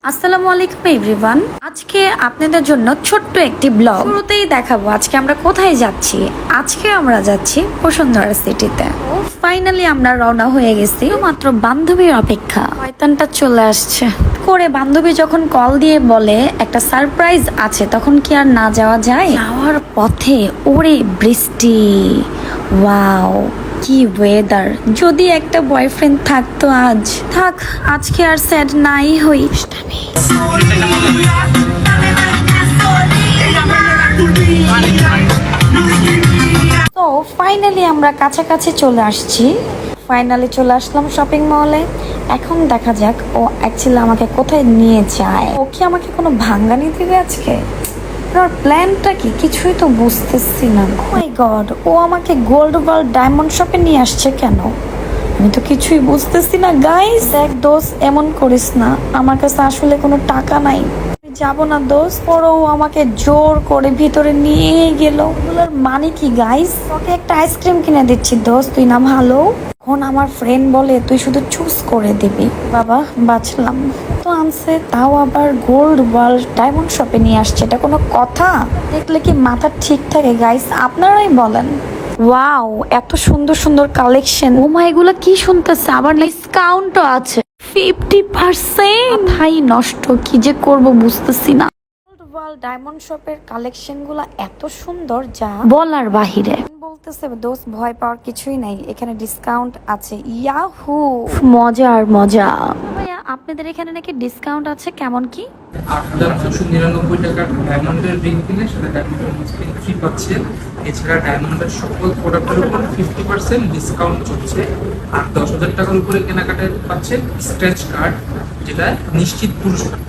আসসালামু আলাইকুম এভরিওয়ান। আজকে আপনাদের জন্য ছোট্ট একটি ব্লগ শুরুতেই দেখাবো আজকে আমরা কোথায় যাচ্ছি। আজকে আমরা যাচ্ছি বসুন্ধরা সিটিতে। ও ফাইনালি আমরা রওনা হয়ে গেছি, মাত্র বান্ধবীর অপেক্ষা। শয়তানটা চলে আসছে করে বান্ধবী যখন কল দিয়ে বলে একটা সারপ্রাইজ আছে, তখন কি আর না যাওয়া যায়? যাওয়ার পথে ওরে বৃষ্টি, ওয়াও কি ওয়েদার। যদি একটা বয়ফ্রেন্ড থাকতো আজ। থাক, আজকে আর স্যাড নাই হই। তো ফাইনালি আমরা কাছাকাছি চলে আসছি। ফাইনালি চলে আসলাম শপিং মলে। এখন দেখা যাক ও অ্যাকচুয়ালি আমাকে কোথায় নিয়ে যায়। ও কি আমাকে কোনো ভাঙ্গানি দিবে আজকে? ওর প্ল্যানটা কি কিছুই তো বুঝতেছি না। মাই গড, ও আমাকে গোল্ড ওয়ার্ল্ড ডায়মন্ড শপে নিয়ে আসছে কেন? আমি তো কিছুই বুঝতেছি না। গাইস দেখ দোস্ত, এমন করিস না, আমার কাছে আসলে কোনো টাকা নাই, যাব না দোস্ত। পরও আমাকে জোর করে ভিতরে নিয়ে গেল। ওগুলোর মানে কি গাইস? তোকে একটা আইসক্রিম কিনে দিচ্ছি দোস্ত, তুই না ভালো। এখন আমার ফ্রেন্ড বলে তুই শুধু চুজ করে দিবি। বাবা বাঁচলাম। তো আনছে, তাও আবার গোল্ড ওয়ার্ল্ড ডায়মন্ড শপে নিয়ে আসছে, এটা কোনো কথা? দেখলে কি মাথা ঠিক থাকে গাইস? আপনারাই বলেন। ওয়াও, এত সুন্দর সুন্দর কালেকশন। ও মা, এগুলো কি শুনতেছে? আবার ডিসকাউন্টও আছে 50%। মাথাই নষ্ট, কি যে করব বুঝতেছি না। গোল্ড ডায়মন্ড শপের কালেকশন গুলা এত সুন্দর যা বলার বাহিরে। বলতেছে দোস্ত ভয় পাওয়ার কিছুই নাই, এখানে ডিসকাউন্ট আছে। ইয়াহু, মজা আর মজা। ভাইয়া আপনাদের এখানে নাকি ডিসকাউন্ট আছে, কেমন কি? 8,999 টাকার ডায়মন্ডের রিং কিনে সেটা ডায়মন্ডের স্পিন ফ্রি পাচ্ছেন। এছাড়া ডায়মন্ডের সকল প্রোডাক্টের উপর 50% ডিসকাউন্ট চলছে। আর 10,000 টাকার উপরে কেনাকাটায় পাচ্ছেন স্ক্র্যাচ কার্ড, যেটা নিশ্চিত পুরস্কার।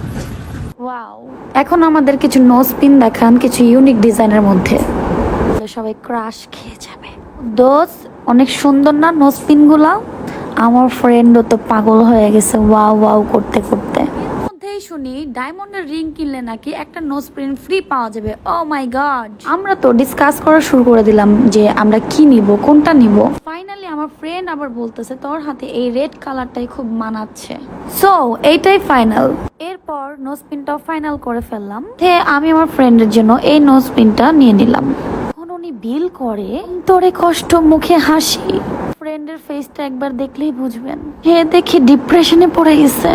ওয়াও, এখন আমাদের কিছু নোজ পিন দেখান, কিছু ইউনিক ডিজাইনের মধ্যে। সবাই ক্রাশ খেয়ে যাবে। দোস্ত অনেক সুন্দর না নোজ পিন গুলা? আমার ফ্রেন্ডও তো পাগল হয়ে গেছে ওয়াও ওয়াও করতে করতে। মধ্যেই শুনি ডায়মন্ডের রিং কিনলে নাকি একটা নোজ পিন ফ্রি পাওয়া যাবে। ও মাই গড, আমরা তো ডিসকাস করা শুরু করে দিলাম যে আমরা কি নিব, কোনটা নিব। ফাইনালি আমার ফ্রেন্ড আবার বলতেছে তোর হাতে এই রেড কালারটাই খুব মানাচ্ছে, সো এইটাই ফাইনাল। এরপর নোজ পিনটাও ফাইনাল করে ফেললাম। আমি আমার ফ্রেন্ডের জন্য এই নোজ পিনটা নিয়ে নিলাম। উনি বিল করে, তোরে কষ্ট মুখে হাসি। ফ্রেন্ডের ফেসটা একবার দেখলেই বুঝবেন, হে দেখি ডিপ্রেশনে পড়ে গেছে।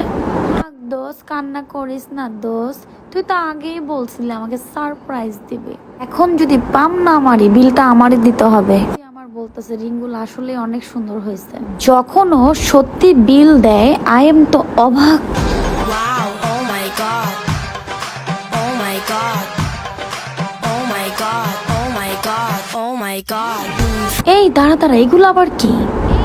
দোস্ত কান্না করিস না দোস্ত, তুই তো আগেই বলছিলি আমাকে সারপ্রাইজ দিবি। এখন যদি পাম না মারি, বিলটা আমারই দিতে হবে। আমার বলতেছে রিংগুলো আসলে অনেক সুন্দর হয়েছে। যখন ও সত্যি বিল দেয়, আই এম তো অবাক। Wow, oh my god. Oh my god. Oh my god. Oh my god. Oh my god. এই দাঁড়া দাঁড়া, এগুলো আবার কি?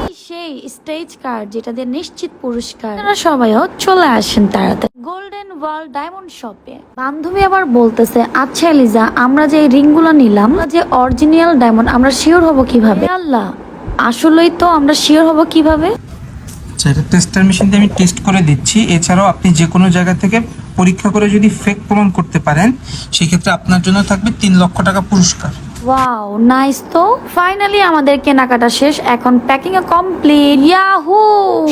এই সেই স্টেজ কার্ড যেটা দিয়ে নিশ্চিত পুরস্কার। আপনারা সবাইও চলে আসেন তাড়াতাড়ি গোল্ডেন ওয়ার্ল্ড ডায়মন্ড শপে। বান্ধবী আবার বলতেছে আচ্ছা এলিজা, আমরা যে এই রিংগুলো নিলাম, যে অরিজিনাল ডায়মন্ড, আমরা শিওর হব কিভাবে? আল্লাহ, আসলেই তো আমরা শিওর হব কিভাবে? এটা টেস্টার মেশিন দিয়ে আমি টেস্ট করে দিচ্ছি। এছাড়াও আপনি যে কোনো জায়গা থেকে পরীক্ষা করে যদি ফেক প্রমাণ করতে পারেন, সেক্ষেত্রে আপনার জন্য থাকবে 3 লক্ষ টাকা পুরস্কার। Wow nice. তো ফাইনালি আমাদের কেনাকাটা শেষ, এখন প্যাকিং এ কমপ্লিট। ইয়াহু,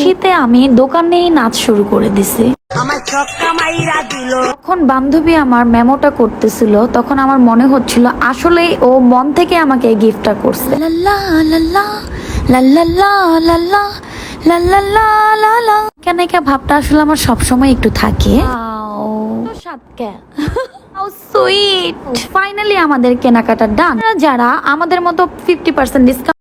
শীতে আমি দোকানেই নাচ শুরু করে দিছি। যখন বান্ধবী আমার মেমোটা করতেছিল, তখন আমার মনে হচ্ছিল আসলে ও মন থেকে আমাকে এই গিফটটা করছে। লাল্লা লাল্লা লাল্লা লাল্লা লাল্লা লাল্লা, কেন কে ভাবটা আসলে আমার সবসময় একটু থাকে। ফাইনালি আমাদের কেনাকাটা ডান। যারা আমাদের মতো 50% ডিসকাউন্ট